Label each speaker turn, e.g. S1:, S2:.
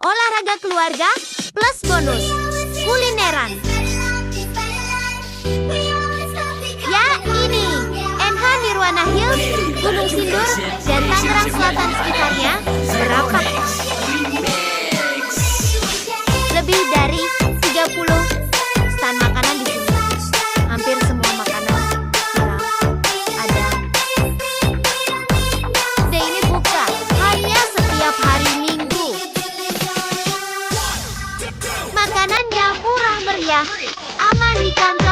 S1: olahraga keluarga, plus bonus kulineran. Ya ini, NH Nirwana Hills, Gunung Sindur, dan Tangerang Selatan sekitarnya. Berapa? Lebih dari 30 stand makanan di sini. Hampir semua makanan ada. Kedai ini buka hanya setiap hari Minggu. Makanannya murah meriah, aman di kantong.